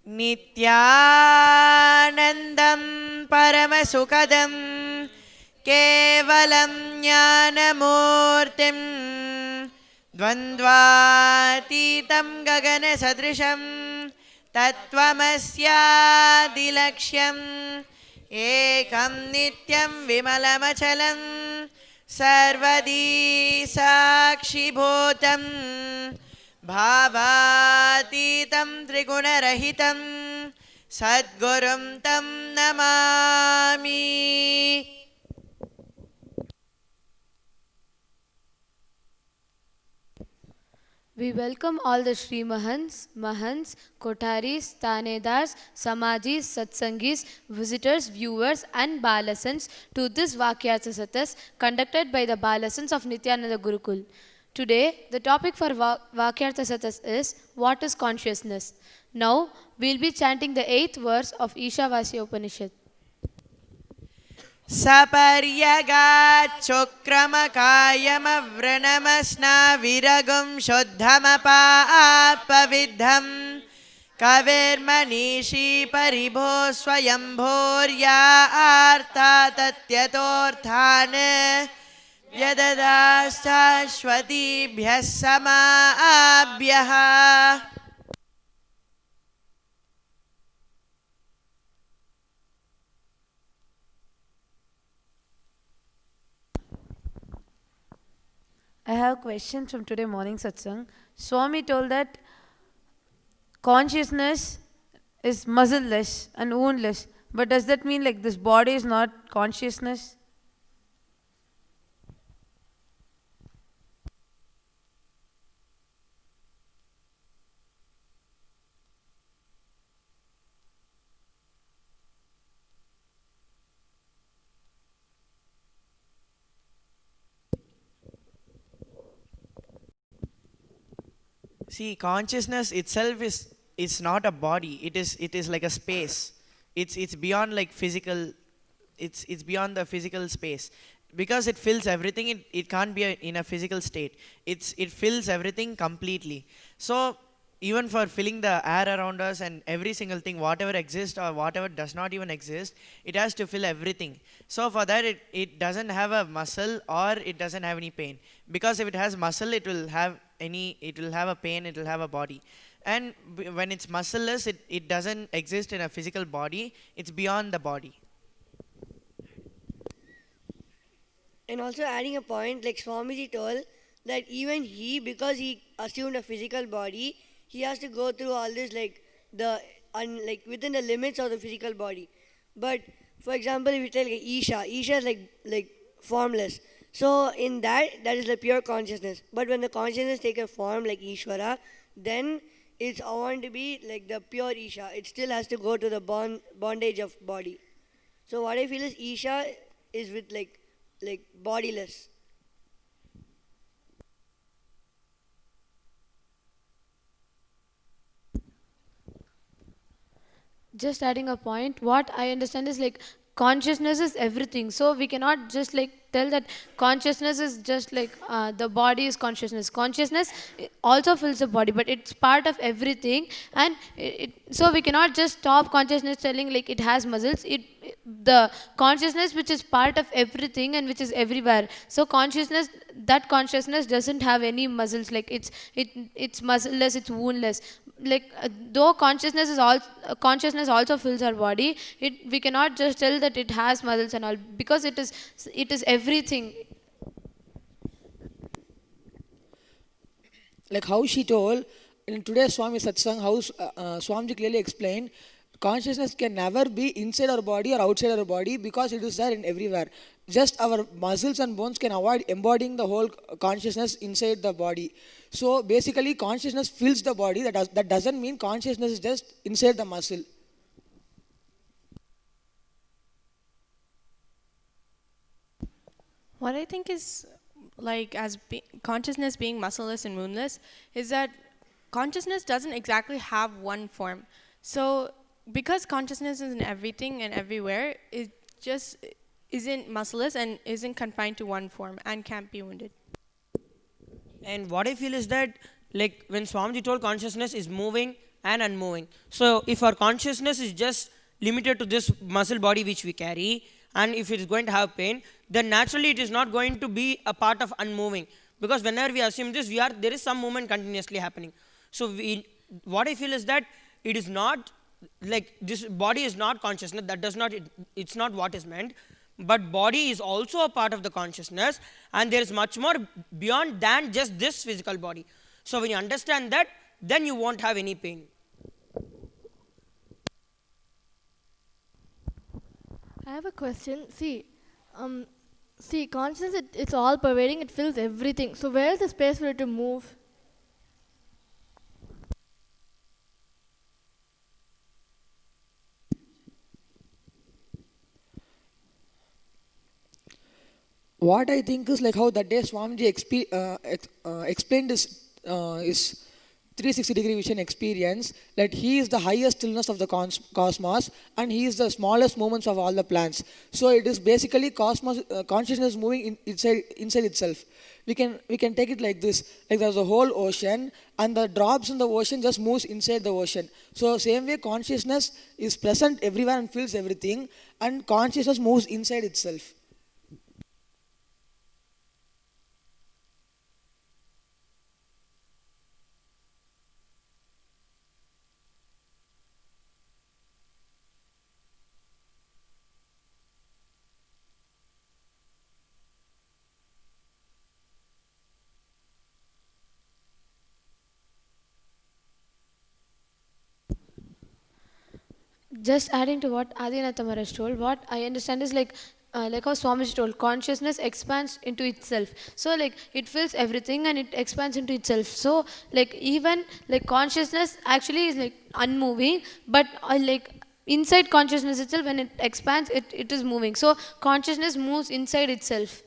Nithyanandam Paramasukadam Kevalam Jnanamurtim Dvandvatitam Gagana Sadrisham Tattvamasya Dilaksham Ekam Nityam Vimalamachalam Sarvadi Sakshibhotam Bhavatitam Trigunarahitam Sadgurum Tam Namami. We welcome all the Sri Mahants, Kotaris, Tanedars, Samajis, Satsangis, visitors, viewers and Balasanths to this Vaakyaartha Sadhas conducted by the Balasanths of Nithyananda Gurukul. Today, the topic for Vaakyaartha Sadhas is what is consciousness. Now, we will be chanting the 8th verse of Ishavasya Upanishad. Saparyagat Chokramakayamavranamsna Viragum Shuddhamapavidham Kavirmanishi Paribho Swayambhorya Artha Tatyatorthane Vyadadastashvatibhyas Samaabhyaha. I have a question from today morning satsang. Swami told that consciousness is muscleless and woundless. But does that mean like this body is not consciousness? See, consciousness itself is not a body. It is like a space. It's beyond like physical. It's beyond the physical space because it fills everything. It can't be in a physical state. It fills everything completely. So even for filling the air around us and every single thing, whatever exists or whatever does not even exist, it has to fill everything. So for that, it doesn't have a muscle or it doesn't have any pain. Because if it has muscle, it will have a pain, it will have a body. And when it's muscleless, it doesn't exist in a physical body, it's beyond the body. And also adding a point, like Swamiji told, that even he, because he assumed a physical body, he has to go through all this like like within the limits of the physical body. But for example, if you take like Isha is like formless. So in that is the pure consciousness. But when the consciousness take a form like Ishvara, then it's want to be like the pure Isha. It still has to go to the bondage of body. So what I feel is Isha is with like bodiless. Just adding a point, what I understand is like consciousness is everything, so we cannot just like tell that consciousness is just like the body is consciousness also fills the body, but it's part of everything. And so we cannot just stop consciousness telling like it has muscles. The consciousness which is part of everything and which is everywhere, so that consciousness doesn't have any muscles, like it's muscleless, it's woundless. Like though consciousness also fills our body, we cannot just tell that it has muscles and all, because it is everything. Like how she told in today's Swami Satsang, how Swamiji clearly explained, consciousness can never be inside our body or outside our body because it is there in everywhere. Just our muscles and bones can avoid embodying the whole consciousness inside the body. So basically, consciousness fills the body. That doesn't mean consciousness is just inside the muscle. What I think is like consciousness being muscleless and moonless is that consciousness doesn't exactly have one form. So because consciousness is in everything and everywhere, it just isn't muscleless and isn't confined to one form and can't be wounded. And what I feel is that, like when Swamiji told consciousness is moving and unmoving. So if our consciousness is just limited to this muscle body which we carry, and if it is going to have pain, then naturally it is not going to be a part of unmoving, because whenever we assume this, there is some movement continuously happening. So what I feel is that it is not like this body is not consciousness. That does not it's not what is meant. But body is also a part of the consciousness, and there is much more beyond than just this physical body. So when you understand that, then you won't have any pain. I have a question. See, consciousness, it's all pervading, it fills everything. So where is the space for it to move? What I think is like how that day Swamiji explained his 360-degree vision experience, that he is the highest stillness of the cosmos, and he is the smallest moments of all the plants. So it is basically consciousness moving inside itself. We can take it like this: like there's a whole ocean, and the drops in the ocean just moves inside the ocean. So same way, consciousness is present everywhere and fills everything, and consciousness moves inside itself. Just adding to what Adinatha Maharaj told, what I understand is like how Swamiji told, consciousness expands into itself. So like it fills everything and it expands into itself. So like even like consciousness actually is like unmoving, but like inside consciousness itself, when it expands, it is moving. So consciousness moves inside itself.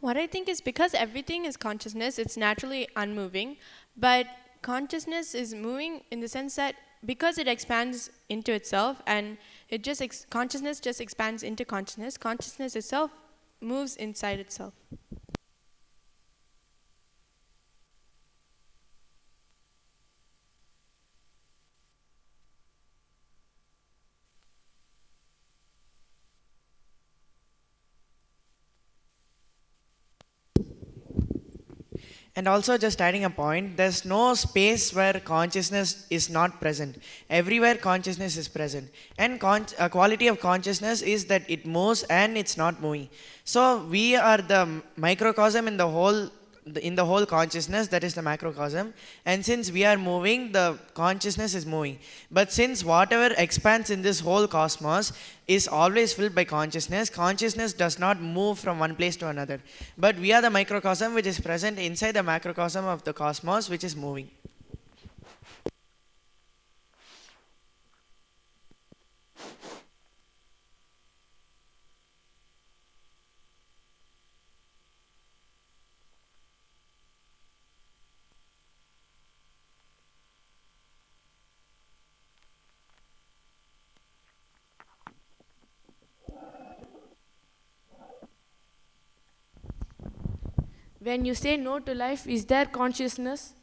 What I think is, because everything is consciousness, it's naturally unmoving, but consciousness is moving in the sense that because it expands into itself, and it just consciousness just expands into consciousness, consciousness itself moves inside itself. And also, just adding a point, there's no space where consciousness is not present. Everywhere consciousness is present. And a quality of consciousness is that it moves and it's not moving. So we are the microcosm in the whole consciousness, that is the macrocosm. And since we are moving, the consciousness is moving. But since whatever expands in this whole cosmos is always filled by consciousness, consciousness does not move from one place to another. But we are the microcosm which is present inside the macrocosm of the cosmos, which is moving. When you say no to life, is there consciousness?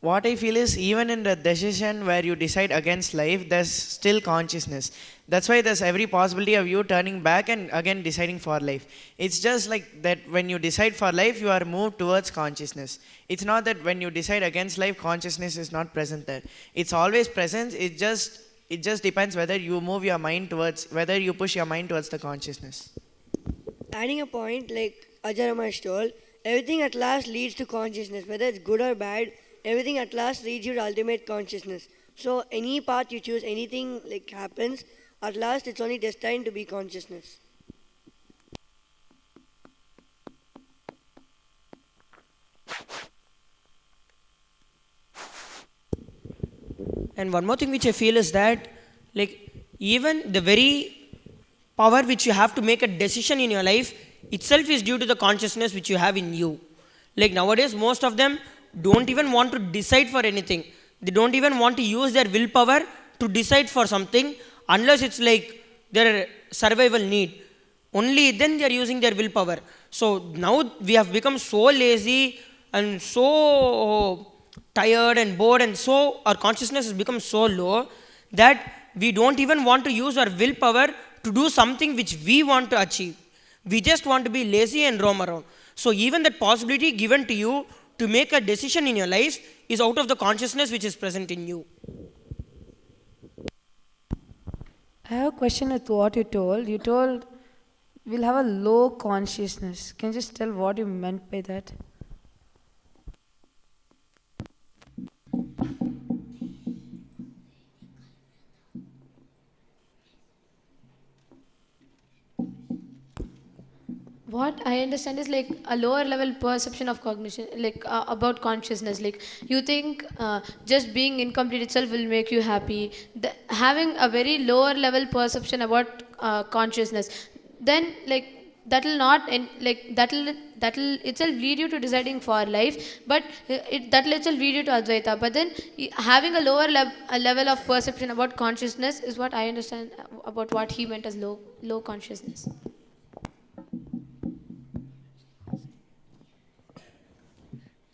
What I feel is, even in the decision where you decide against life, there's still consciousness. That's why there's every possibility of you turning back and again deciding for life. It's just like that when you decide for life, you are moved towards consciousness. It's not that when you decide against life, consciousness is not present there. It's always present. It just depends whether you move your mind towards, whether you push your mind towards the consciousness. Adding a point, like Ajaramash told, everything at last leads to consciousness, whether it's good or bad. Everything at last leads you to ultimate consciousness. So any path you choose, anything like happens, at last it's only destined to be consciousness. And one more thing which I feel is that, like, even the very power which you have to make a decision in your life itself is due to the consciousness which you have in you. Like nowadays, most of them don't even want to decide for anything. They don't even want to use their willpower to decide for something unless it's like their survival need. Only then they are using their willpower. So now we have become so lazy and so tired and bored, and so our consciousness has become so low that we don't even want to use our willpower to do something which we want to achieve. We just want to be lazy and roam around. So even that possibility given to you to make a decision in your life is out of the consciousness which is present in you. I have a question with what you told. You told we'll have a low consciousness. Can you just tell what you meant by that? What I understand is like a lower level perception of cognition, like about consciousness. Like you think just being incomplete itself will make you happy. Having a very lower level perception about consciousness, then like that will not like that will itself lead you to deciding for life, but that will itself lead you to Advaita. But then having a lower a level of perception about consciousness is what I understand about what he meant as low consciousness.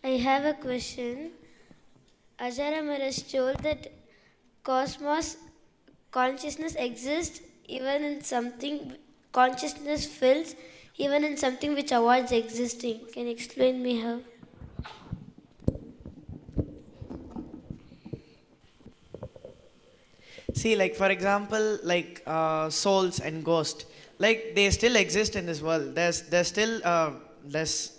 I have a question. Ajara Maharaj told that cosmos consciousness exists even in something, consciousness fills even in something which avoids existing. Can you explain me how? See, like for example, like souls and ghosts, like they still exist in this world. There's still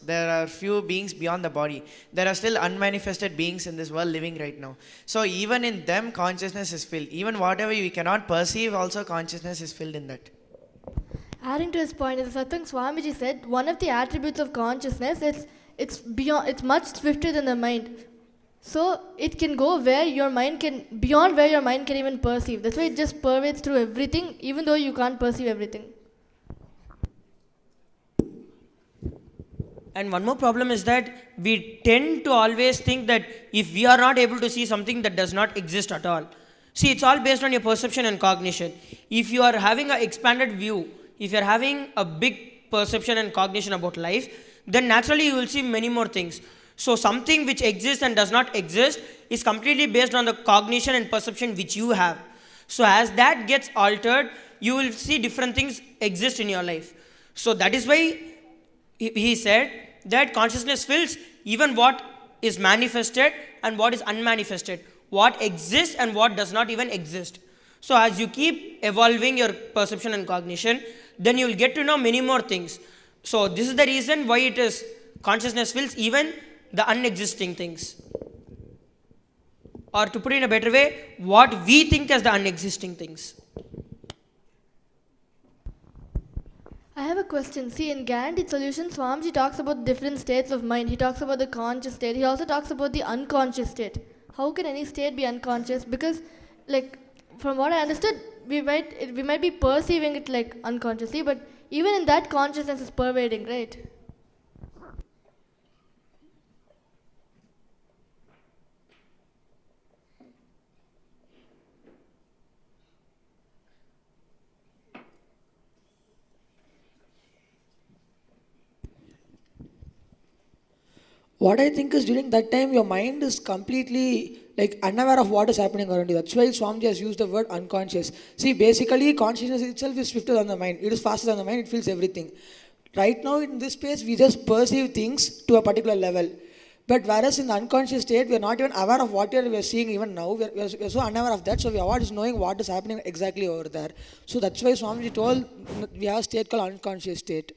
there are few beings beyond the body. There are still unmanifested beings in this world living right now. So even in them, consciousness is filled. Even whatever we cannot perceive, also consciousness is filled in that. Adding to his point, as Satsang Swamiji said, one of the attributes of consciousness is it's beyond. It's much swifter than the mind. So it can go where your mind can, beyond where your mind can even perceive. That's why it just pervades through everything, even though you can't perceive everything. And one more problem is that we tend to always think that if we are not able to see something, that does not exist at all. See, it's all based on your perception and cognition. If you are having an expanded view, if you are having a big perception and cognition about life, then naturally you will see many more things. So something which exists and does not exist is completely based on the cognition and perception which you have. So as that gets altered, you will see different things exist in your life. So that is why he said that consciousness fills even what is manifested and what is unmanifested, what exists and what does not even exist. So as you keep evolving your perception and cognition, then you will get to know many more things. So this is the reason why it is consciousness fills even the unexisting things. Or to put it in a better way, what we think as the unexisting things. I have a question. See, in guaranteed solutions, Swamiji talks about different states of mind. He talks about the conscious state. He also talks about the unconscious state. How can any state be unconscious? Because, like, from what I understood, we might be perceiving it like unconsciously, but even in that, consciousness is pervading, right? What I think is during that time your mind is completely like unaware of what is happening around you. That's why Swamiji has used the word unconscious. See, basically consciousness itself is swifter than the mind. It is faster than the mind. It feels everything. Right now in this space we just perceive things to a particular level. But whereas in the unconscious state we are not even aware of what we are seeing even now. We are so unaware of that. So we avoid knowing what is happening exactly over there. So that's why Swamiji told we have a state called unconscious state.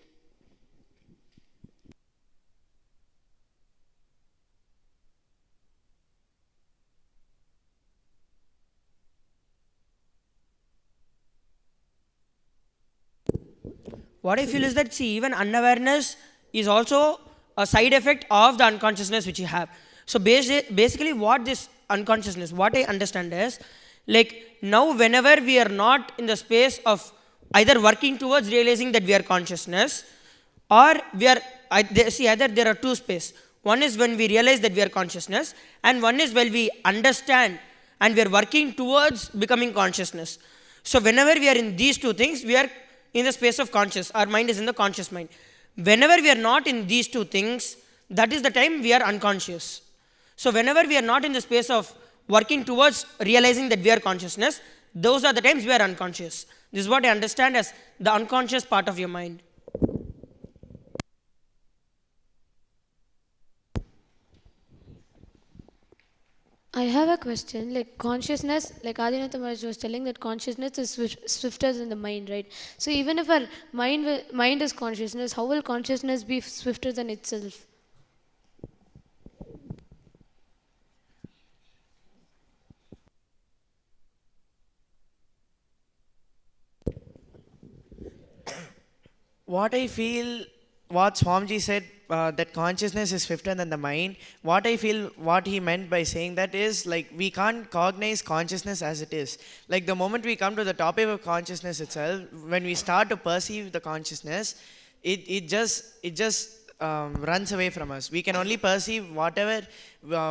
What I feel is that, see, even unawareness is also a side effect of the unconsciousness which you have. So basically what this unconsciousness, what I understand is, like now whenever we are not in the space of either working towards realizing that we are consciousness, or we are, see, either there are two spaces. One is when we realize that we are consciousness, and one is when we understand and we are working towards becoming consciousness. So whenever we are in these two things, we are in the space of conscious. Our mind is in the conscious mind. Whenever we are not in these two things, that is the time we are unconscious. So whenever we are not in the space of working towards realizing that we are consciousness, those are the times we are unconscious. This is what I understand as the unconscious part of your mind. I have a question. Like consciousness, like Adinatha Maharaj was telling that consciousness is swifter than the mind, right? So even if our mind is consciousness, how will consciousness be swifter than itself? What I feel, what Swamiji said, that consciousness is swifter than the mind. What I feel, what he meant by saying that is like we can't cognize consciousness as it is. Like the moment we come to the topic of consciousness itself, when we start to perceive the consciousness, it just runs away from us. We can only perceive whatever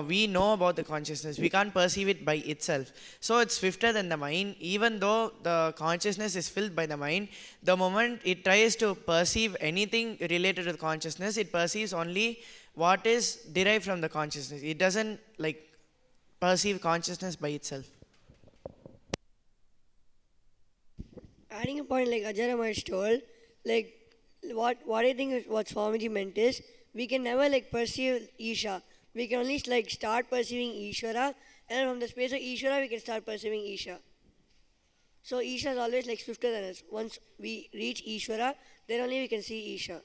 we know about the consciousness. We can't perceive it by itself. So it's swifter than the mind. Even though the consciousness is filled by the mind, the moment it tries to perceive anything related to the consciousness, it perceives only what is derived from the consciousness. It doesn't like perceive consciousness by itself. Adding a point like Ajara Maharaj told, like what I think is what Swamiji meant is we can never like perceive Isha. We can only like start perceiving Ishvara, and from the space of Ishvara we can start perceiving Isha. So Isha is always like swifter than us. Once we reach Ishvara, then only we can see Isha.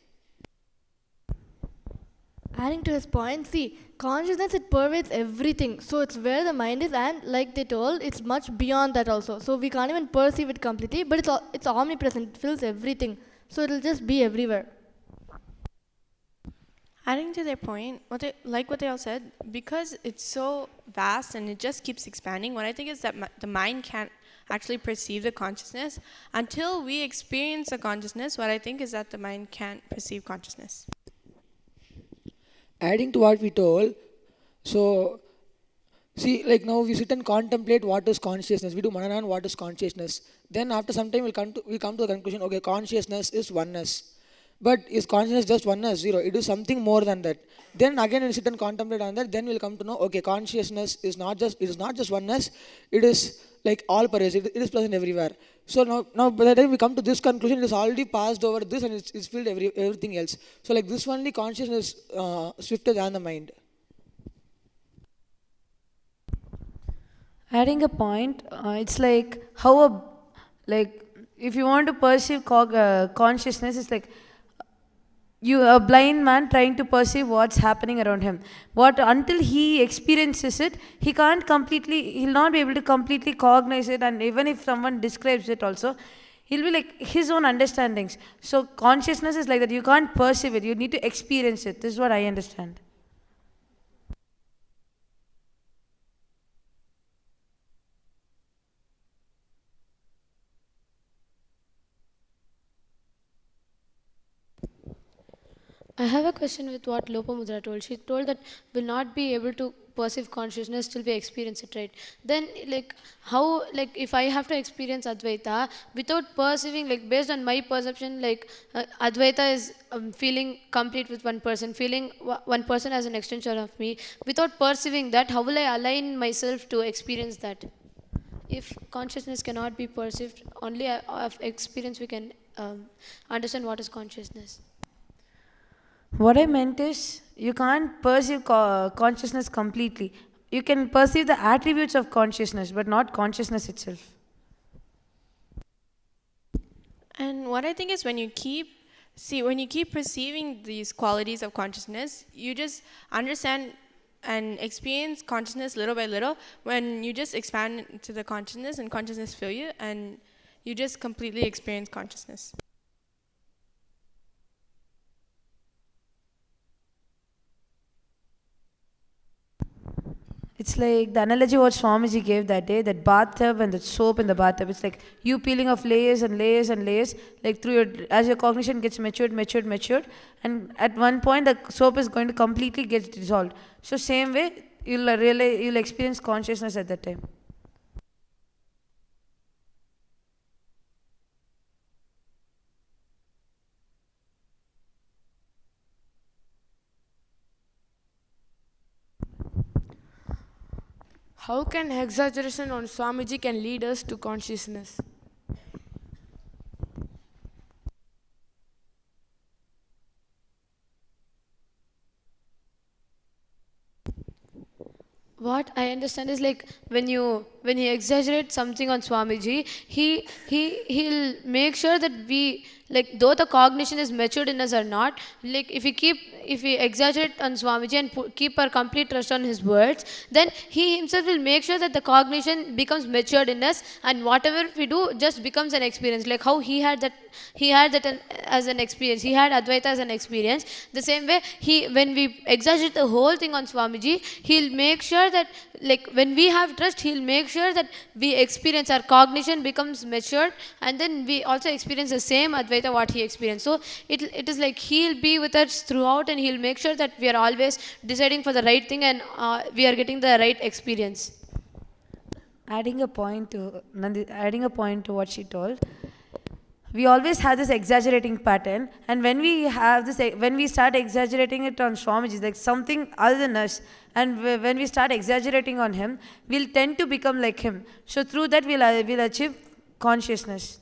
Adding to his point, see, consciousness it pervades everything. So it's where the mind is, and like they told, it's much beyond that also. So we can't even perceive it completely, but it's omnipresent. It fills everything. So it'll just be everywhere. Adding to their point, what they all said, because it's so vast and it just keeps expanding, what I think is that the mind can't actually perceive the consciousness. Until we experience the consciousness, what I think is that the mind can't perceive consciousness. Adding to what we told, so see, like now we sit and contemplate what is consciousness. We do manana on what is consciousness. Then after some time we come to the conclusion, okay, consciousness is oneness. But is consciousness just oneness? Zero. It is something more than that. Then again we sit and contemplate on that, then we'll come to know, okay, consciousness is not just oneness, it is like all pervasive, it is present everywhere. So now by the time we come to this conclusion, it is already passed over this and it's filled everything else. So like this only consciousness swifter than the mind. Adding a point, it's like how like if you want to perceive consciousness, it's like a blind man trying to perceive what's happening around him. What until he experiences it, he'll not be able to completely cognize it, and even if someone describes it also, he'll be like his own understandings. So consciousness is like that. You can't perceive it. You need to experience it. This is what I understand. I have a question with what Lopamudra told. She told that we'll not be able to perceive consciousness till we experience it, right? Then, like, how, like, if I have to experience Advaita without perceiving, like, based on my perception, like, Advaita is feeling complete with one person, feeling one person as an extension of me. Without perceiving that, how will I align myself to experience that? If consciousness cannot be perceived, only of experience we can understand what is consciousness. What I meant is, you can't perceive consciousness completely. You can perceive the attributes of consciousness, but not consciousness itself. And what I think is when you keep perceiving these qualities of consciousness, you just understand and experience consciousness little by little. When you just expand into the consciousness and consciousness fill you, and you just completely experience consciousness. It's like the analogy what Swamiji gave that day, that bathtub and the soap in the bathtub. It's like you peeling off layers and layers and layers, like through your, as your cognition gets matured, and at one point the soap is going to completely get dissolved. So same way, you'll experience consciousness at that time. How can exaggeration on Swamiji can lead us to consciousness? What I understand is like when you exaggerate something on Swamiji, he'll make sure that we, like, though the cognition is matured in us or not, like if we exaggerate on Swamiji and keep our complete trust on his words, then he himself will make sure that the cognition becomes matured in us, and whatever we do just becomes an experience. Like how he had that as an experience. He had Advaita as an experience. The same way, when we exaggerate the whole thing on Swamiji, he'll make sure that, like, when we have trust, he'll make sure that we experience, our cognition becomes matured, and then we also experience the same Advaita what he experienced. So it is like he'll be with us throughout, and he'll make sure that we are always deciding for the right thing, and we are getting the right experience. Adding a point to what she told, we always have this exaggerating pattern, and when we start exaggerating it on Swamiji, like something other than us, and when we start exaggerating on him, we'll tend to become like him. So through that, we'll achieve consciousness.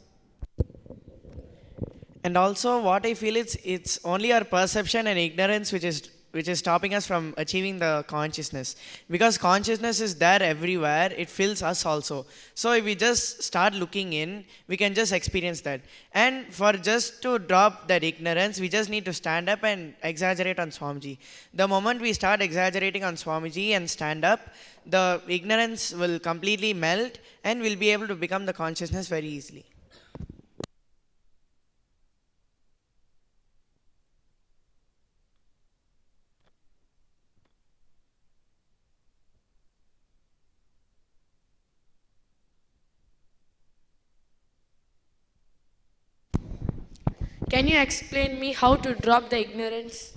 And also, what I feel it's only our perception and ignorance which is stopping us from achieving the consciousness, because consciousness is there everywhere. It fills us also. So if we just start looking in, we can just experience that. And for just to drop that ignorance, we just need to stand up and exaggerate on Swamiji. The moment we start exaggerating on Swamiji and stand up, the ignorance will completely melt, and we'll be able to become the consciousness very easily. Can you explain me how to drop the ignorance?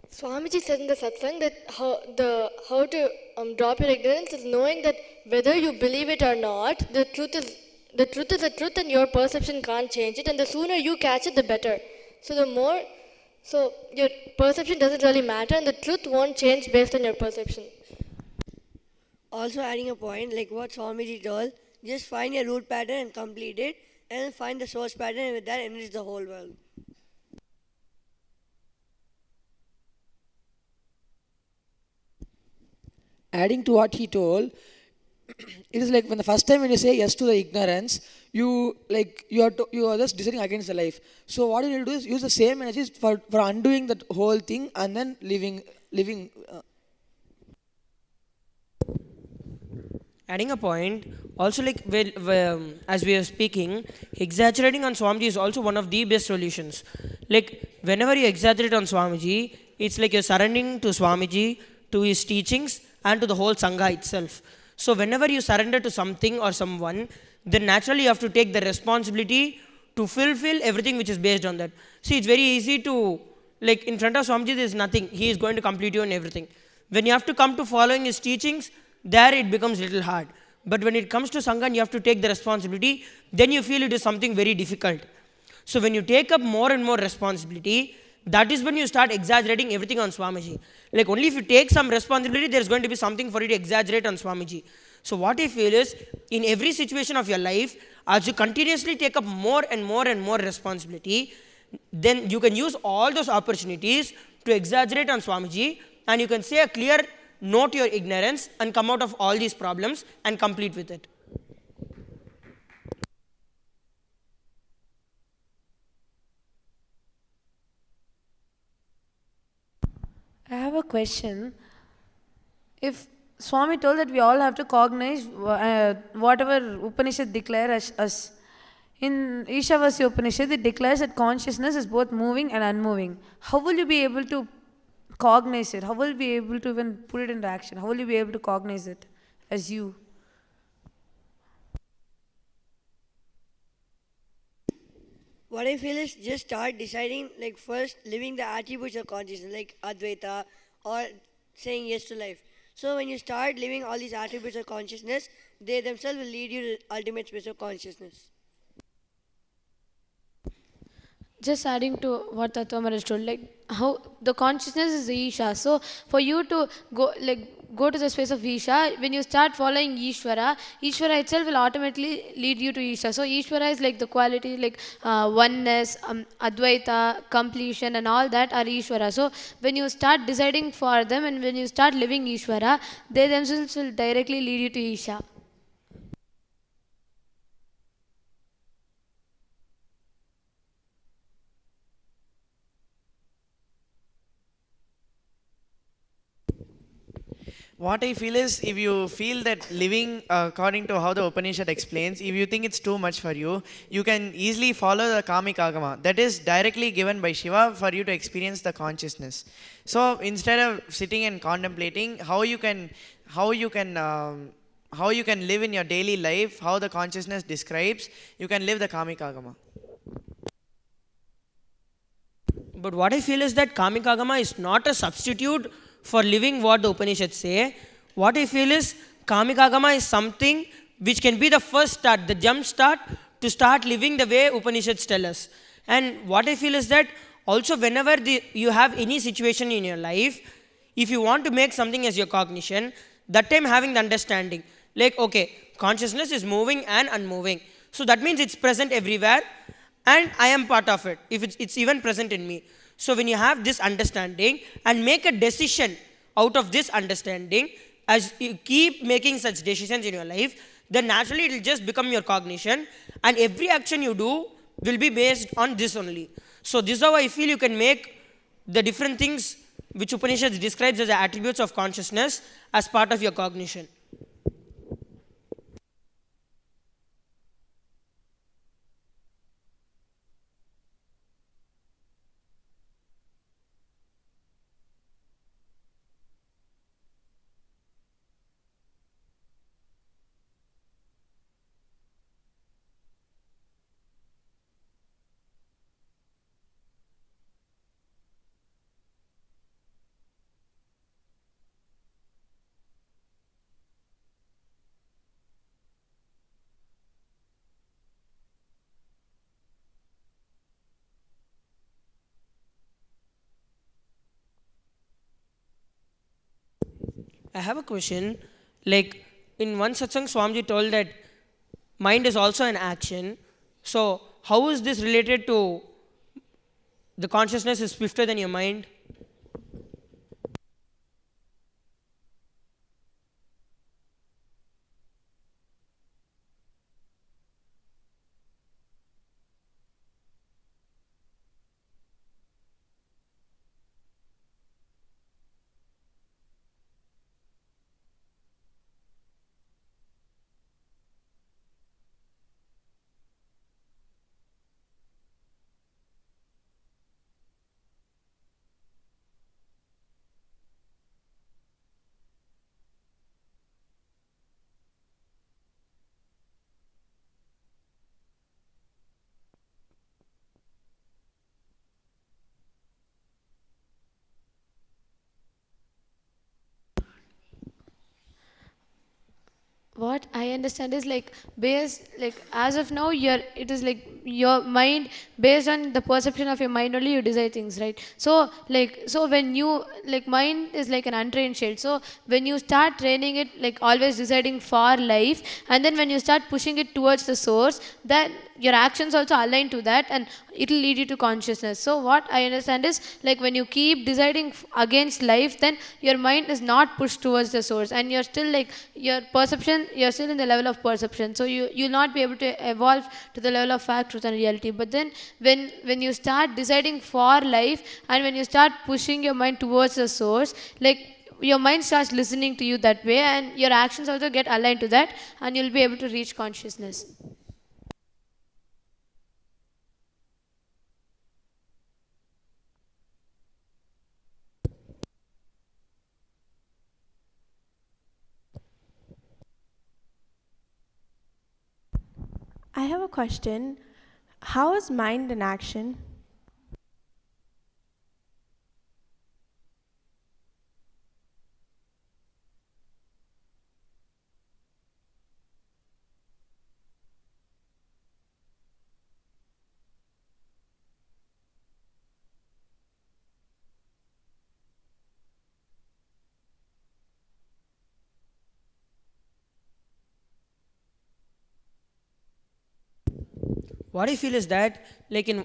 Swamiji said in the satsang that how to drop your ignorance is knowing that whether you believe it or not, the truth is the truth, and your perception can't change it. And the sooner you catch it, the better. So your perception doesn't really matter, and the truth won't change based on your perception. Also adding a point, like what Swamiji told, just find your root pattern and complete it, and then find the source pattern, and with that enrich the whole world. Adding to what he told, it is like when the first time when you say yes to the ignorance, you are just deciding against the life. So what you need to do is use the same energy for undoing that whole thing, and then living. Adding a point, also, like, as we are speaking, exaggerating on Swamiji is also one of the best solutions. Like, whenever you exaggerate on Swamiji, it's like you're surrendering to Swamiji, to his teachings, and to the whole Sangha itself. So whenever you surrender to something or someone, then naturally you have to take the responsibility to fulfill everything which is based on that. See, it's very easy to, like, in front of Swamiji there is nothing. He is going to complete you on everything. When you have to come to following his teachings, there it becomes a little hard. But when it comes to Sangha and you have to take the responsibility, then you feel it is something very difficult. So when you take up more and more responsibility, that is when you start exaggerating everything on Swamiji. Like, only if you take some responsibility, there is going to be something for you to exaggerate on Swamiji. So what I feel is, in every situation of your life, as you continuously take up more and more and more responsibility, then you can use all those opportunities to exaggerate on Swamiji, and you can say a clear no to your ignorance and come out of all these problems and complete with it. I have a question. If Swami told that we all have to cognize whatever Upanishad declare as us, In Ishavasya Upanishad, it declares that consciousness is both moving and unmoving. How will you be able to cognize it? How will you be able to even put it into action? How will you be able to cognize it as you? What I feel is just start deciding, like first living the attributes of consciousness, like Advaita or saying yes to life. So when you start living all these attributes of consciousness, they themselves will lead you to the ultimate space of consciousness. Just adding to what Tattva has told, like how the consciousness is Isha. So for you to go to the space of Isha, when you start following Ishvara, Ishvara itself will automatically lead you to Isha. So Ishvara is like the quality, like oneness, Advaita, completion, and all that are Ishvara. So when you start deciding for them and when you start living Ishvara, they themselves will directly lead you to Isha. What I feel is, if you feel that living according to how the Upanishad explains, if you think it's too much for you, you can easily follow the Kamik Agama. That is directly given by Shiva for you to experience the consciousness. So instead of sitting and contemplating how you can how you can live in your daily life, how the consciousness describes, you can live the Kamik Agama. But what I feel is that Kamikagama is not a substitute for living what the Upanishads say. What I feel is Kamikagama is something which can be the first start, the jump start to start living the way Upanishads tell us. And what I feel is that also whenever you have any situation in your life, if you want to make something as your cognition, that time having the understanding, like, okay, consciousness is moving and unmoving. So that means it's present everywhere and I am part of it, if it's even present in me. So when you have this understanding and make a decision out of this understanding, as you keep making such decisions in your life, then naturally it will just become your cognition, and every action you do will be based on this only. So this is how I feel you can make the different things which Upanishads describes as the attributes of consciousness as part of your cognition. I have a question. Like in one satsang, Swamiji told that mind is also an action. So how is this related to the consciousness is swifter than your mind? What I understand is like based like as of now it is like your mind, based on the perception of your mind only you decide things, right? So when you like mind is like an untrained child. So when you start training it, like always deciding for life, and then when you start pushing it towards the source, then your actions also align to that and it will lead you to consciousness. So what I understand is like when you keep deciding against life, then your mind is not pushed towards the source and you're still like your perception, you're still in the level of perception. So you'll not be able to evolve to the level of fact, truth and reality. But then when you start deciding for life and when you start pushing your mind towards the source, like your mind starts listening to you that way and your actions also get aligned to that and you'll be able to reach consciousness. I have a question. How is mind in action? What I feel is that, like in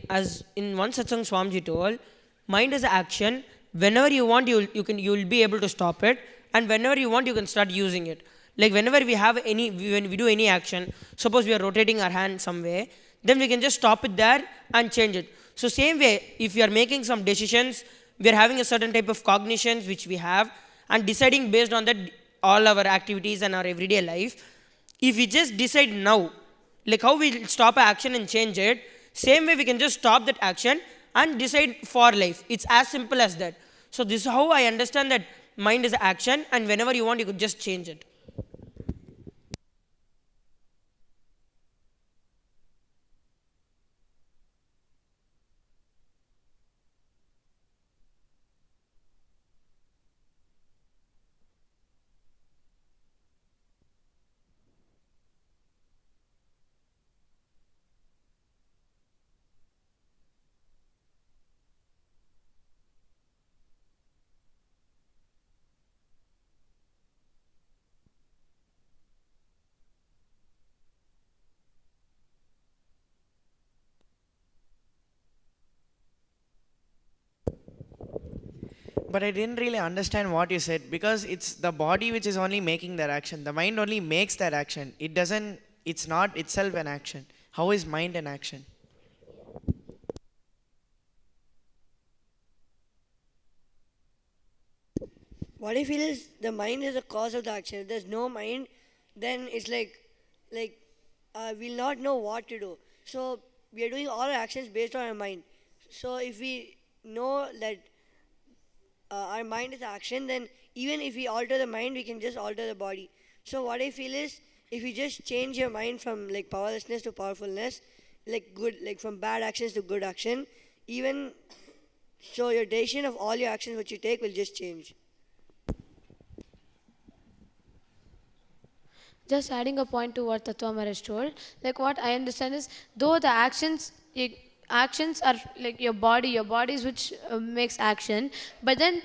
one satsang Swamiji told, mind is action. Whenever you want, you'll be able to stop it, and whenever you want, you can start using it. Like whenever when we do any action, suppose we are rotating our hand some way, then we can just stop it there and change it. So same way, if we are making some decisions, we are having a certain type of cognitions which we have, and deciding based on that all our activities and our everyday life. If we just decide now, like how we stop an action and change it, same way we can just stop that action and decide for life. It's as simple as that. So this is how I understand that mind is action, and whenever you want, you could just change it. But I didn't really understand what you said, because it's the body which is only making that action. The mind only makes that action. It doesn't, it's not itself an action. How is mind an action? What I feel is the mind is the cause of the action. If there's no mind, then it's like we'll not know what to do. So we are doing all our actions based on our mind. So if we know that our mind is action, then even if we alter the mind, we can just alter the body. So what I feel is, if you just change your mind from like powerlessness to powerfulness, like good, like from bad actions to good action, even so your decision of all your actions which you take will just change. Just adding a point to what Tattva Maharaj told, like what I understand is, though the actions are like your body is which makes action, but then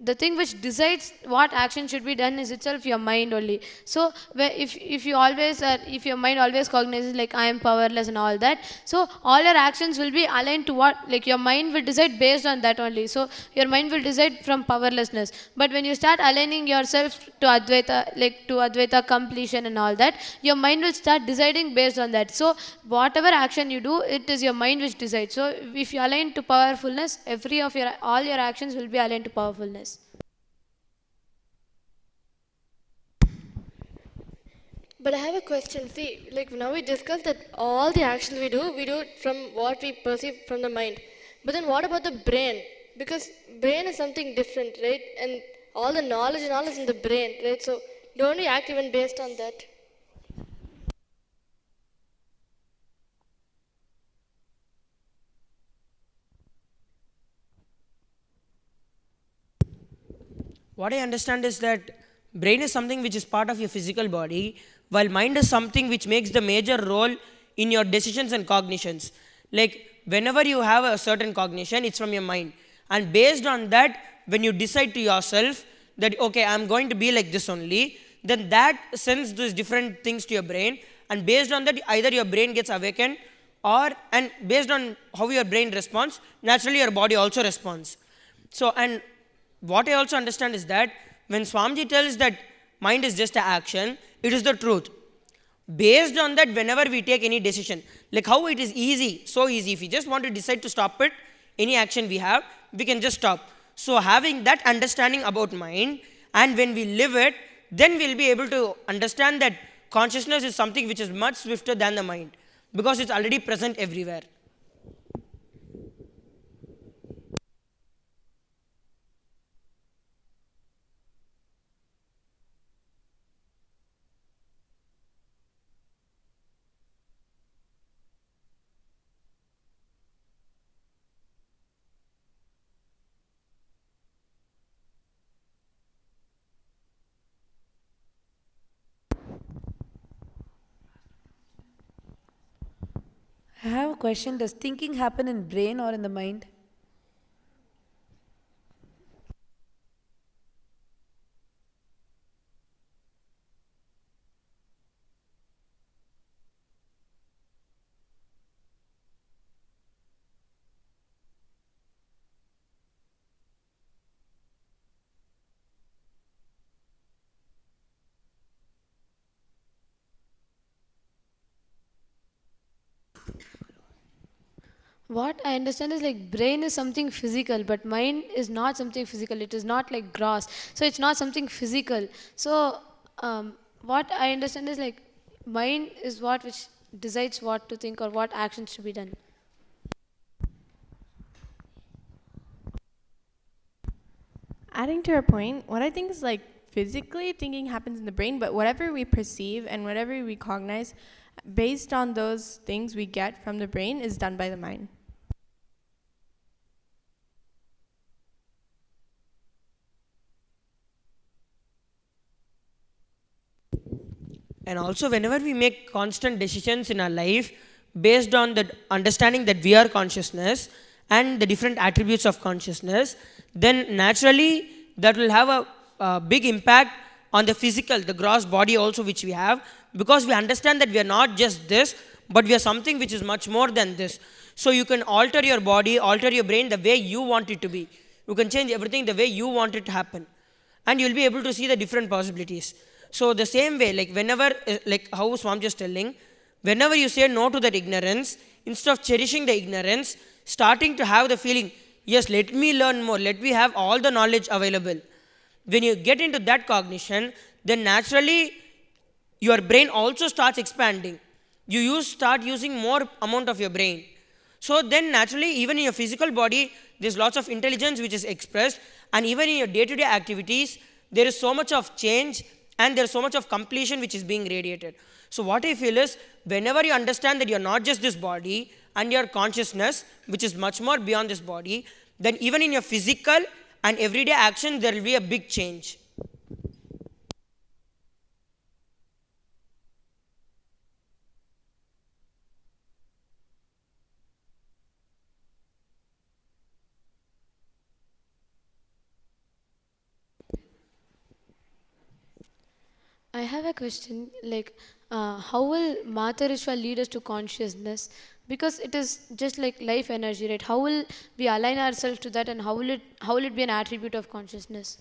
the thing which decides what action should be done is itself your mind only. So if you always if your mind always cognizes like I am powerless and all that, so all your actions will be aligned to what, like your mind will decide based on that only. So your mind will decide from powerlessness. But when you start aligning yourself to Advaita, like to Advaita completion and all that, your mind will start deciding based on that. So whatever action you do, it is your mind which decides. So if you align to powerfulness, all your actions will be aligned to powerfulness. But I have a question. See, like now we discussed that all the actions we do it from what we perceive from the mind. But then what about the brain? Because brain is something different, right? And all the knowledge and all is in the brain, right? So don't we act even based on that? What I understand is that brain is something which is part of your physical body, while mind is something which makes the major role in your decisions and cognitions. Like whenever you have a certain cognition, it's from your mind. And based on that, when you decide to yourself that, okay, I'm going to be like this only, then that sends those different things to your brain. And based on that, either your brain gets awakened, and based on how your brain responds, naturally your body also responds. So, and what I also understand is that when Swamiji tells that mind is just an action, it is the truth. Based on that, whenever we take any decision, like how it is easy, so easy, if we just want to decide to stop it, any action we have, we can just stop. So having that understanding about mind, and when we live it, then we'll be able to understand that consciousness is something which is much swifter than the mind, because it's already present everywhere. I have a question. Does thinking happen in brain or in the mind? What I understand is like brain is something physical, but mind is not something physical. It is not like gross, so it's not something physical. So what I understand is like mind is what which decides what to think or what actions to be done. Adding to her point, what I think is like physically thinking happens in the brain, but whatever we perceive and whatever we recognize based on those things we get from the brain is done by the mind. And also, whenever we make constant decisions in our life based on the understanding that we are consciousness and the different attributes of consciousness, then naturally that will have a big impact on the physical, the gross body also which we have, because we understand that we are not just this, but we are something which is much more than this. So you can alter your body, alter your brain the way you want it to be. You can change everything the way you want it to happen. And you'll be able to see the different possibilities. So the same way, like whenever, like how Swam just telling, whenever you say no to that ignorance, instead of cherishing the ignorance, starting to have the feeling, yes, let me learn more, let me have all the knowledge available. When you get into that cognition, then naturally your brain also starts expanding. You start using more amount of your brain. So then naturally, even in your physical body, there's lots of intelligence which is expressed, and even in your day-to-day activities, there is so much of change and there's so much of completion which is being radiated. So what I feel is, whenever you understand that you're not just this body and your consciousness, which is much more beyond this body, then even in your physical and everyday action, there will be a big change. I have a question like how will Matarishwa lead us to consciousness? Because it is just like life energy, right? How will we align ourselves to that, and how will it be an attribute of consciousness?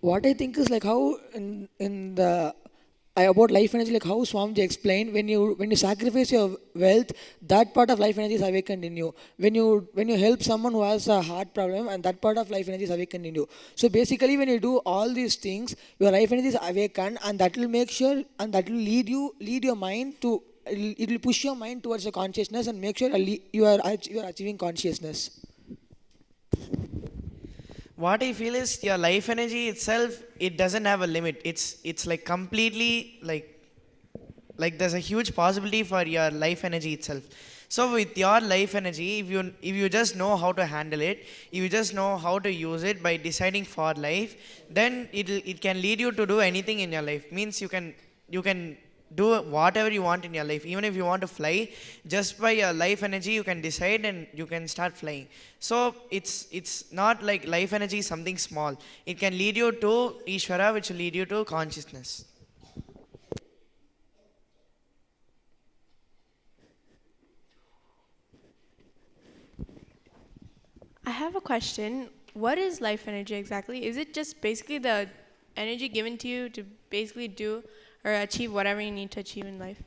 What I think is like how in the about life energy, like how Swamiji explained, when you sacrifice your wealth, that part of life energy is awakened in you. When you help someone who has a heart problem, and that part of life energy is awakened in you. So basically, when you do all these things, your life energy is awakened, and that will make sure, and that will lead your mind to, it will push your mind towards the consciousness and make sure you are achieving consciousness. What I feel is your life energy itself, it doesn't have a limit. It's like completely like there's a huge possibility for your life energy itself. So with your life energy, if you just know how to handle it, if you just know how to use it by deciding for life, then it can lead you to do anything in your life. Means you can do whatever you want in your life. Even if you want to fly, just by your life energy you can decide and you can start flying. So it's not like life energy is something small. It can lead you to Ishvara, which will lead you to consciousness. I have a question. What is life energy exactly? Is it just basically the energy given to you to basically do or achieve whatever you need to achieve in life?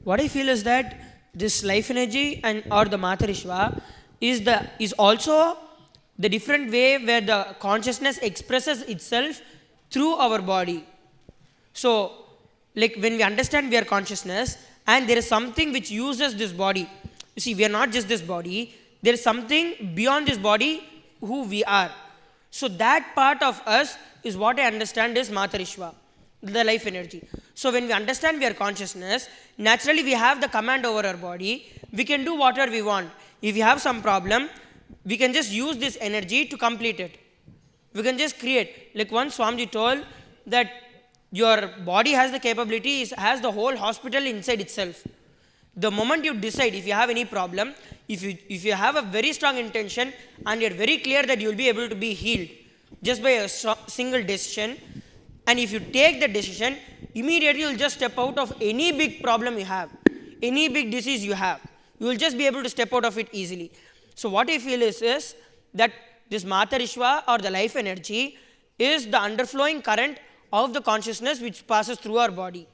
What I feel is that this life energy and or the Matarishva is also the different way where the consciousness expresses itself through our body. So, like when we understand we are consciousness and there is something which uses this body. You see, we are not just this body. There is something beyond this body who we are. So that part of us is what I understand is Matarishva, the life energy. So when we understand we are consciousness, naturally we have the command over our body. We can do whatever we want. If we have some problem, we can just use this energy to complete it. We can just create. Like once Swamiji told that your body has the capability, has the whole hospital inside itself. The moment you decide, if you have any problem, if you have a very strong intention and you're very clear that you'll be able to be healed just by a single decision, and if you take the decision, immediately you'll just step out of any big problem you have, any big disease you have. You will just be able to step out of it easily. So what I feel is that this Matarishva or the life energy is the underflowing current of the consciousness which passes through our body.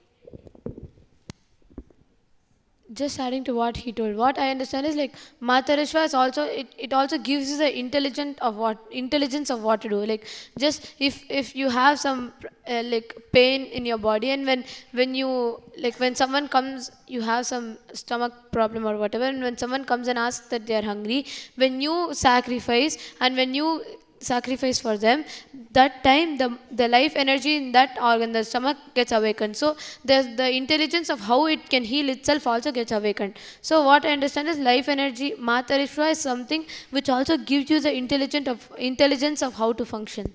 Just adding to what he told, what I understand is like Matarishva is also, it also gives you the intelligence of what to do. Like just if you have some like pain in your body, and when someone comes, you have some stomach problem or whatever, and when someone comes and asks that they are hungry, when you sacrifice and when you sacrifice for them, that time the life energy in that organ, the stomach, gets awakened. So the intelligence of how it can heal itself also gets awakened. So what I understand is life energy, Matarishva, is something which also gives you the intelligence of how to function.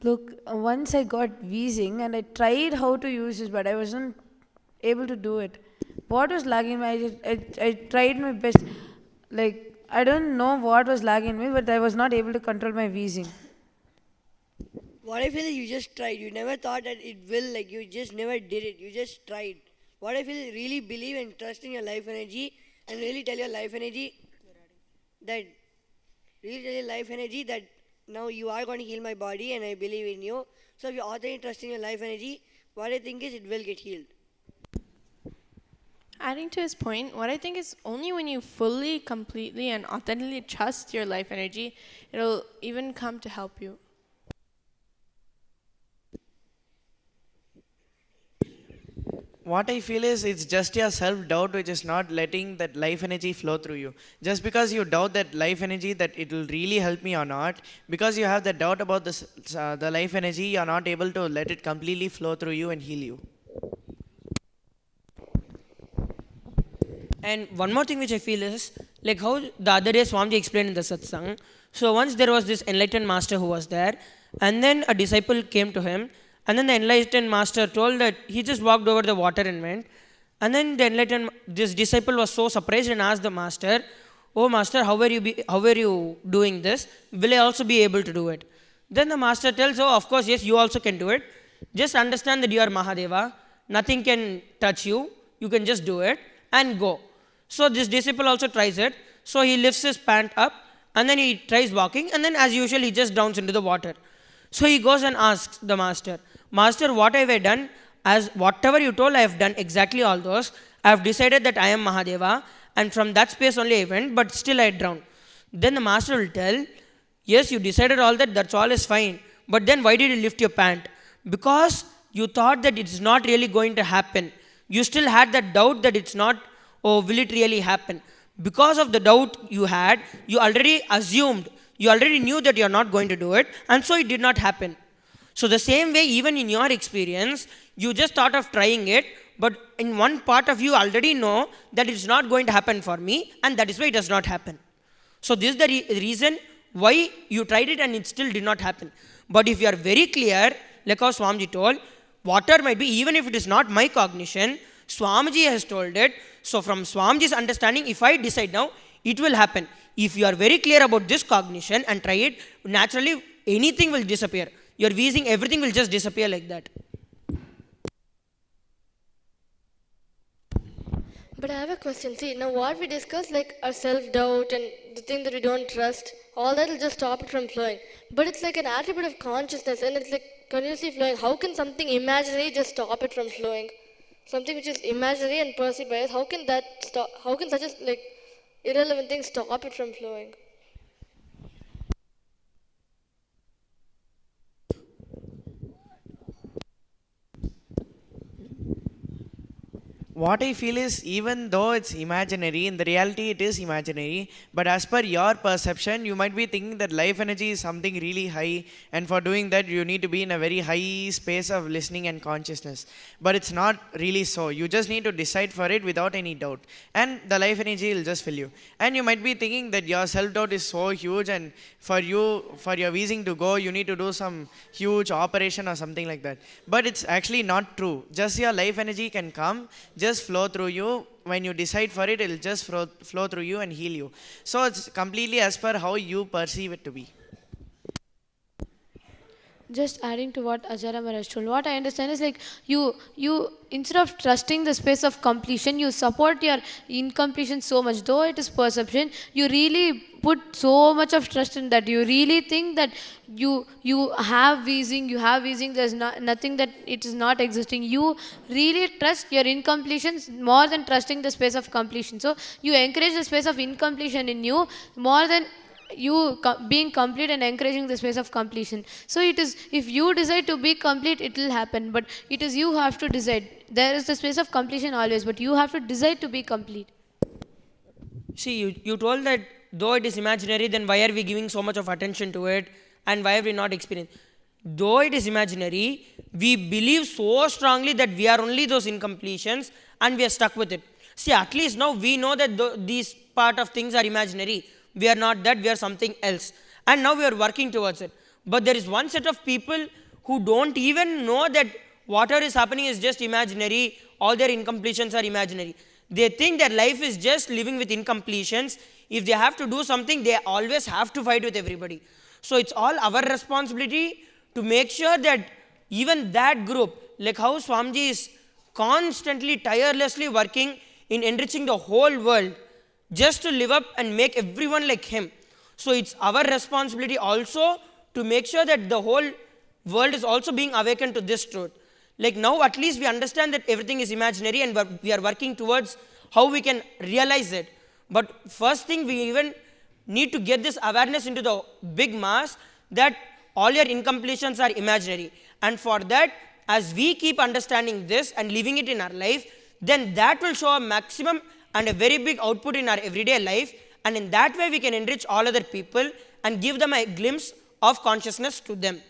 Look, once I got wheezing and I tried how to use this, but I wasn't able to do it. What was lagging me? I tried my best. Like, I don't know what was lagging me, but I was not able to control my wheezing. What I feel is you just tried. You never thought that it will, like you just never did it. You just tried. What I feel is really believe and trust in your life energy and really tell your life energy that now you are going to heal my body and I believe in you. So if you authentically trust in your life energy, what I think is it will get healed. Adding to his point, what I think is only when you fully, completely, and authentically trust your life energy, it'll even come to help you. What I feel is it's just your self-doubt which is not letting that life energy flow through you. Just because you doubt that life energy, that it will really help me or not, because you have that doubt about this, the life energy, you are not able to let it completely flow through you and heal you. And one more thing which I feel is, like how the other day Swamiji explained in the satsang. So once there was this enlightened master who was there, and then a disciple came to him, and then the enlightened master told that he just walked over the water and went. And then this disciple was so surprised and asked the master, "Oh master, how were you doing this? Will I also be able to do it?" Then the master tells, "Oh, of course, yes, you also can do it. Just understand that you are Mahadeva. Nothing can touch you. You can just do it and go." So this disciple also tries it. So he lifts his pant up and then he tries walking, and then as usual he just drowns into the water. So he goes and asks the master, "Master, what have I done? As whatever you told, I have done exactly all those. I have decided that I am Mahadeva, and from that space only I went, but still I drowned." Then the master will tell, "Yes, you decided all that, that's all is fine. But then why did you lift your pant? Because you thought that it's not really going to happen. You still had that doubt that it's not, oh, will it really happen? Because of the doubt you had, you already assumed, you already knew that you are not going to do it, and so it did not happen." So the same way, even in your experience, you just thought of trying it, but in one part of you already know that it's not going to happen for me, and that is why it does not happen. So this is the reason why you tried it and it still did not happen. But if you are very clear, like how Swamiji told, water might be, even if it is not my cognition, Swamiji has told it. So from Swamiji's understanding, if I decide now, it will happen. If you are very clear about this cognition and try it, naturally anything will disappear. your wheezing, everything will just disappear like that. But I have a question. See, now what we discussed, like our self-doubt and the thing that we don't trust, all that will just stop it from flowing. But it's like an attribute of consciousness, and it's like continuously flowing. How can something imaginary just stop it from flowing? Something which is imaginary and perceived by us, how can that stop? How can such a like irrelevant thing stop it from flowing? What I feel is, even though it's imaginary, in the reality it is imaginary, but as per your perception, you might be thinking that life energy is something really high, and for doing that, you need to be in a very high space of listening and consciousness. But it's not really so. You just need to decide for it without any doubt, and the life energy will just fill you. And you might be thinking that your self doubt is so huge, and for your wheezing to go, you need to do some huge operation or something like that. But it's actually not true. Just your life energy can come, just flow through you. When you decide for it, it'll just flow through you and heal you. So it's completely as per how you perceive it to be. Just adding to what Ajara Maharaj told, what I understand is like you instead of trusting the space of completion, you support your incompletion so much. Though it is perception, you really put so much of trust in that. You really think that you have wheezing. There's nothing that it is not existing. You really trust your incompletions more than trusting the space of completion. So you encourage the space of incompletion in you more than you being complete and encouraging the space of completion. So it is, if you decide to be complete, it will happen, but it is you who have to decide. There is the space of completion always, but you have to decide to be complete. See, you told that though it is imaginary, then why are we giving so much of attention to it, and why are we not experiencing? Though it is imaginary, we believe so strongly that we are only those incompletions, and we are stuck with it. See, at least now we know that these part of things are imaginary. We are not that, we are something else. And now we are working towards it. But there is one set of people who don't even know that whatever is happening is just imaginary, all their incompletions are imaginary. They think that life is just living with incompletions. If they have to do something, they always have to fight with everybody. So it's all our responsibility to make sure that even that group, like how Swamiji is constantly, tirelessly working in enriching the whole world, just to live up and make everyone like him. So it's our responsibility also to make sure that the whole world is also being awakened to this truth. Like now at least we understand that everything is imaginary, and we are working towards how we can realize it. But first thing, we even need to get this awareness into the big mass that all your incompletions are imaginary. And for that, as we keep understanding this and living it in our life, then that will show a maximum and a very big output in our everyday life, and in that way we can enrich all other people and give them a glimpse of consciousness to them.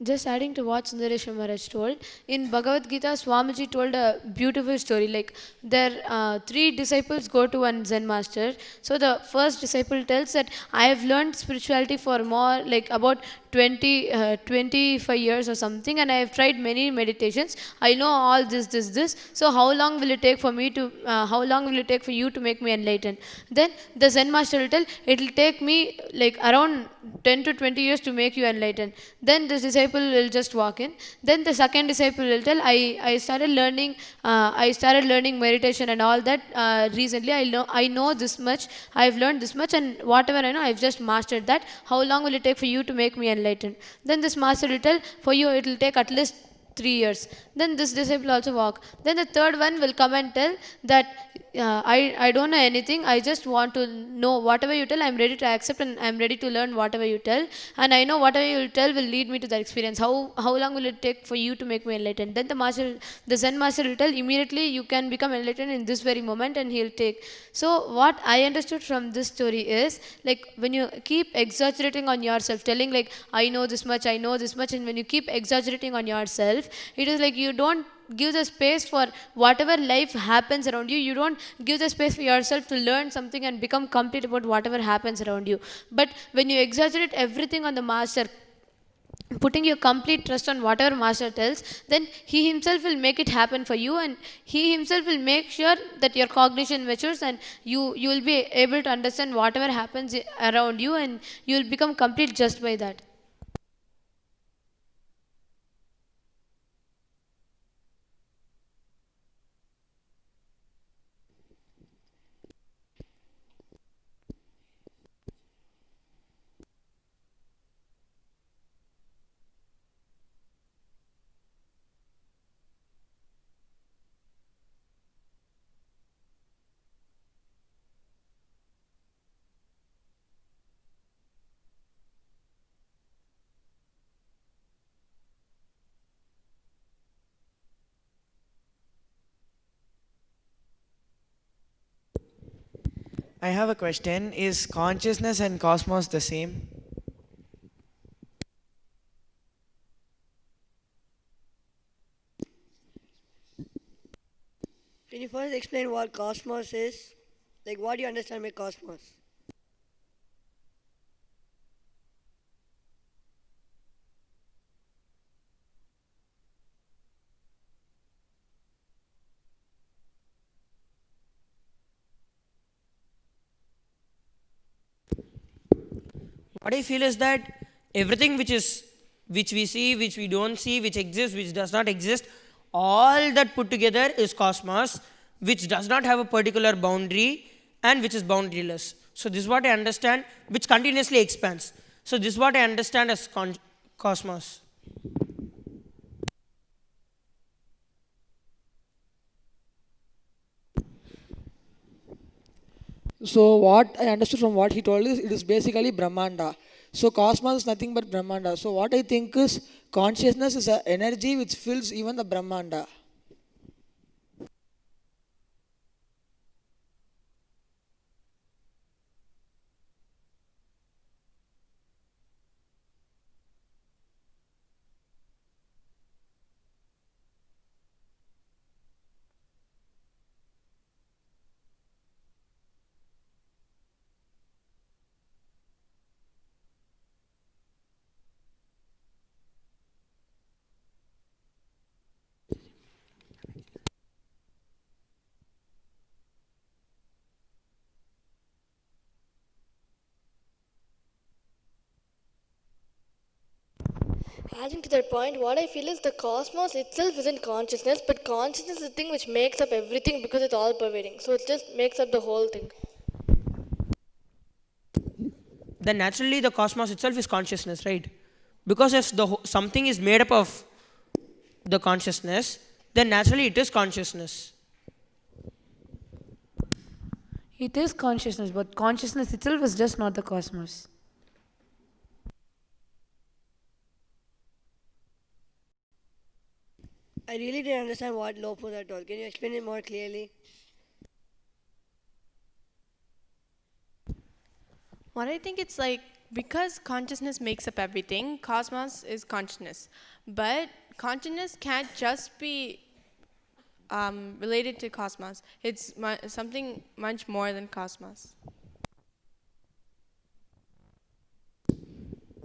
Just adding to what Sundaresh Maharaj told, in Bhagavad Gita, Swamiji told a beautiful story. Like, there three disciples go to one Zen master. So the first disciple tells that I have learned spirituality for more, like about 25 years or something, and I have tried many meditations. I know all this. So how long will it take for me to, how long will it take for you to make me enlightened? Then the Zen master will tell, it will take me like around 10 to 20 years to make you enlightened. Then this disciple will just walk in. Then the second disciple will tell, I started learning meditation and all that recently. I know this much. I've learned this much, and whatever I know, I've just mastered that. How long will it take for you to make me enlightened? Then this master will tell, for you it will take at least 3 years. Then this disciple also walk. Then the third one will come and tell that I don't know anything. I just want to know whatever you tell. I'm ready to accept, and I'm ready to learn whatever you tell. And I know whatever you will tell will lead me to that experience. How long will it take for you to make me enlightened? Then the Zen master will tell, immediately you can become enlightened in this very moment, and he'll take. So what I understood from this story is, like, when you keep exaggerating on yourself, telling like I know this much, and when you keep exaggerating on yourself, yourself. It is like you don't give the space for whatever life happens around you. You don't give the space for yourself to learn something and become complete about whatever happens around you. But when you exaggerate everything on the master, putting your complete trust on whatever master tells, then he himself will make it happen for you, and he himself will make sure that your cognition matures, and you will be able to understand whatever happens around you, and you will become complete just by that. I have a question. Is consciousness and cosmos the same? Can you first explain what cosmos is? Like, what do you understand by cosmos? What I feel is that everything which we see, which we don't see, which exists, which does not exist, all that put together is cosmos, which does not have a particular boundary and which is boundaryless. So this is what I understand, which continuously expands. So this is what I understand as cosmos. So what I understood from what he told is it is basically Brahmanda. So cosmos is nothing but Brahmanda. So what I think is consciousness is an energy which fills even the Brahmanda. Adding to that point, what I feel is the cosmos itself isn't consciousness, but consciousness is the thing which makes up everything because it's all pervading. So it just makes up the whole thing. Then naturally the cosmos itself is consciousness, right? Because if something is made up of the consciousness, then naturally it is consciousness. It is consciousness, but consciousness itself is just not the cosmos. I really didn't understand what lope was at all. Can you explain it more clearly? What I think it's like, because consciousness makes up everything, cosmos is consciousness. But consciousness can't just be related to cosmos. It's something much more than cosmos.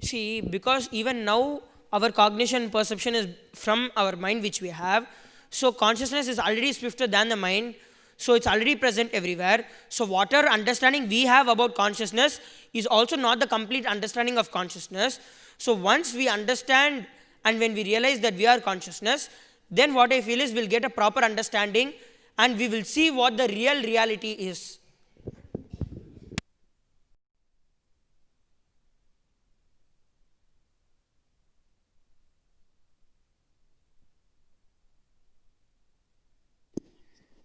See, because even now our cognition perception is from our mind which we have. So consciousness is already swifter than the mind. So it's already present everywhere. So whatever understanding we have about consciousness is also not the complete understanding of consciousness. So once we understand and when we realize that we are consciousness, then what I feel is we'll get a proper understanding and we will see what the real reality is.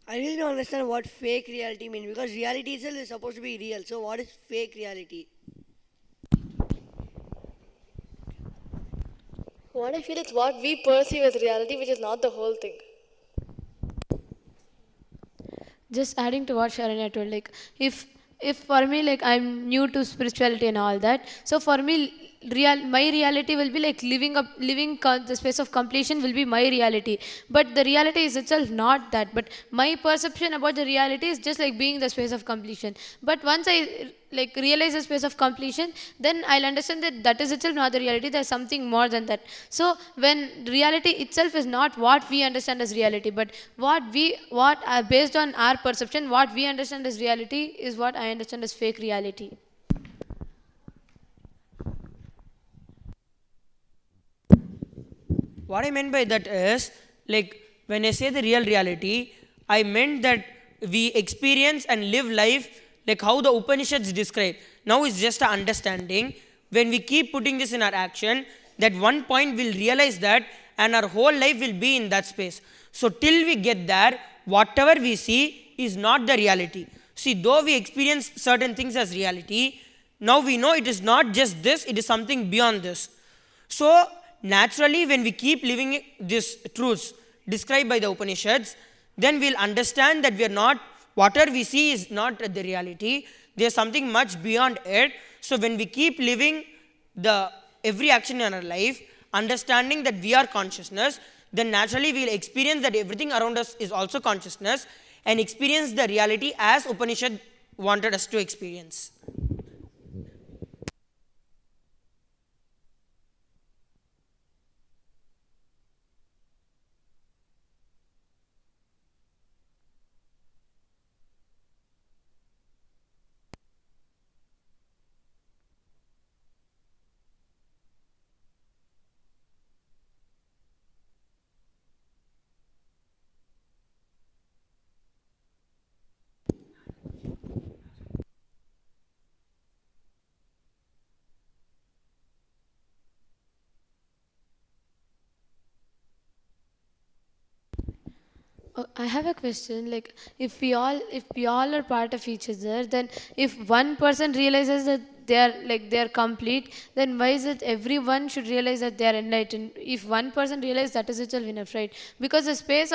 I really don't understand what fake reality means, because reality itself is supposed to be real. So what is fake reality? What I feel is what we perceive as reality, which is not the whole thing. Just adding to what Sharanya told, like if for me, like I'm new to spirituality and all that, so for me my reality will be like the space of completion will be my reality, but the reality is itself not that, but my perception about the reality is just like being the space of completion. But once I like realize the space of completion, then I'll understand that that is itself not the reality, there's something more than that. So when reality itself is not what we understand as reality, but what based on our perception, what we understand as reality is what I understand as fake reality. What I meant by that is, like, when I say the real reality, I meant that we experience and live life like how the Upanishads describe. Now it's just an understanding. When we keep putting this in our action, that one point we'll realize that, and our whole life will be in that space. So till we get there, whatever we see is not the reality. See, though we experience certain things as reality, now we know it is not just this, it is something beyond this. So naturally, when we keep living these truths described by the Upanishads, then we'll understand that we are not, whatever we see is not the reality. There's something much beyond it. So when we keep living every action in our life, understanding that we are consciousness, then naturally we'll experience that everything around us is also consciousness, and experience the reality as Upanishad wanted us to experience. Oh, I have a question. Like, if we all are part of each other, then if one person realizes that they are complete, then why is it everyone should realize that they are enlightened? If one person realizes, that is itself enough, right? Because the space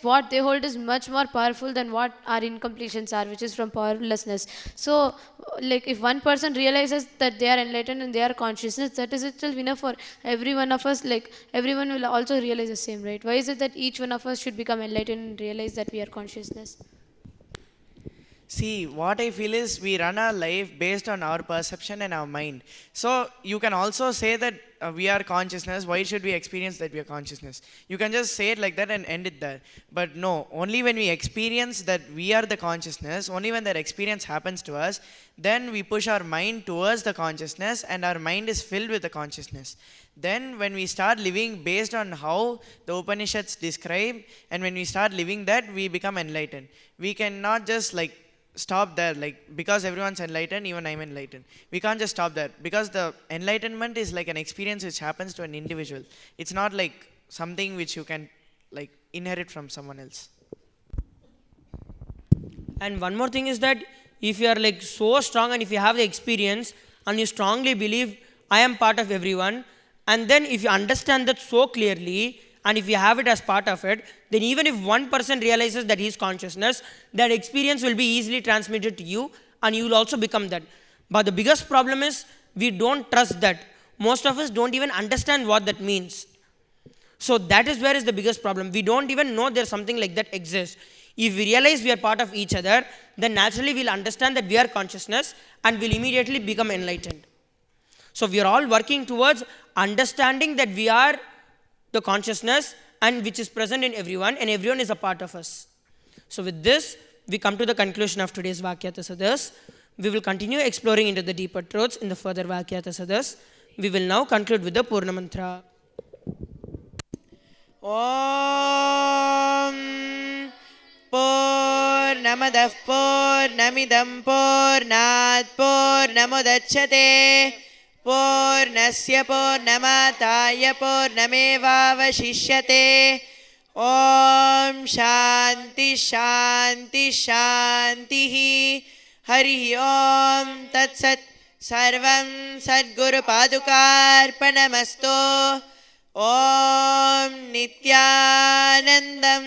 what they hold is much more powerful than what our incompletions are, which is from powerlessness. So, like, if one person realizes that they are enlightened and they are consciousness, that is itself enough for every one of us. Like, everyone will also realize the same, right? Why is it that each one of us should become enlightened and realize that we are consciousness? See, what I feel is we run our life based on our perception and our mind. So you can also say that we are consciousness. Why should we experience that we are consciousness? You can just say it like that and end it there. But no, only when we experience that we are the consciousness, only when that experience happens to us, then we push our mind towards the consciousness, and our mind is filled with the consciousness. Then when we start living based on how the Upanishads describe, and when we start living that, we become enlightened. We cannot just like stop there, like because everyone's enlightened, even I'm enlightened. We can't just stop there, because the enlightenment is like an experience which happens to an individual. It's not like something which you can like inherit from someone else. And one more thing is that if you are like so strong, and if you have the experience and you strongly believe I am part of everyone, and then if you understand that so clearly, and if you have it as part of it, then even if one person realizes that he is consciousness, that experience will be easily transmitted to you, and you will also become that. But the biggest problem is we don't trust that. Most of us don't even understand what that means. So that is where is the biggest problem. We don't even know there's something like that exists. If we realize we are part of each other, then naturally we'll understand that we are consciousness, and will immediately become enlightened. So we are all working towards understanding that we are the consciousness, and which is present in everyone, and everyone is a part of us. So with this, we come to the conclusion of today's Vaakyaartha Sadhas. We will continue exploring into the deeper truths in the further Vaakyaartha Sadhas. We will now conclude with the Purna Mantra. Om Purnamadah Purnamidam Purnat Purnamudachyate Purnasya Purnamataya Purnamevavashishyate. Om Shanti Shanti Shanti. Hari Om Tat Sat. Sarvam Sadguru Padukarpanamastu. Om Nithyanandam.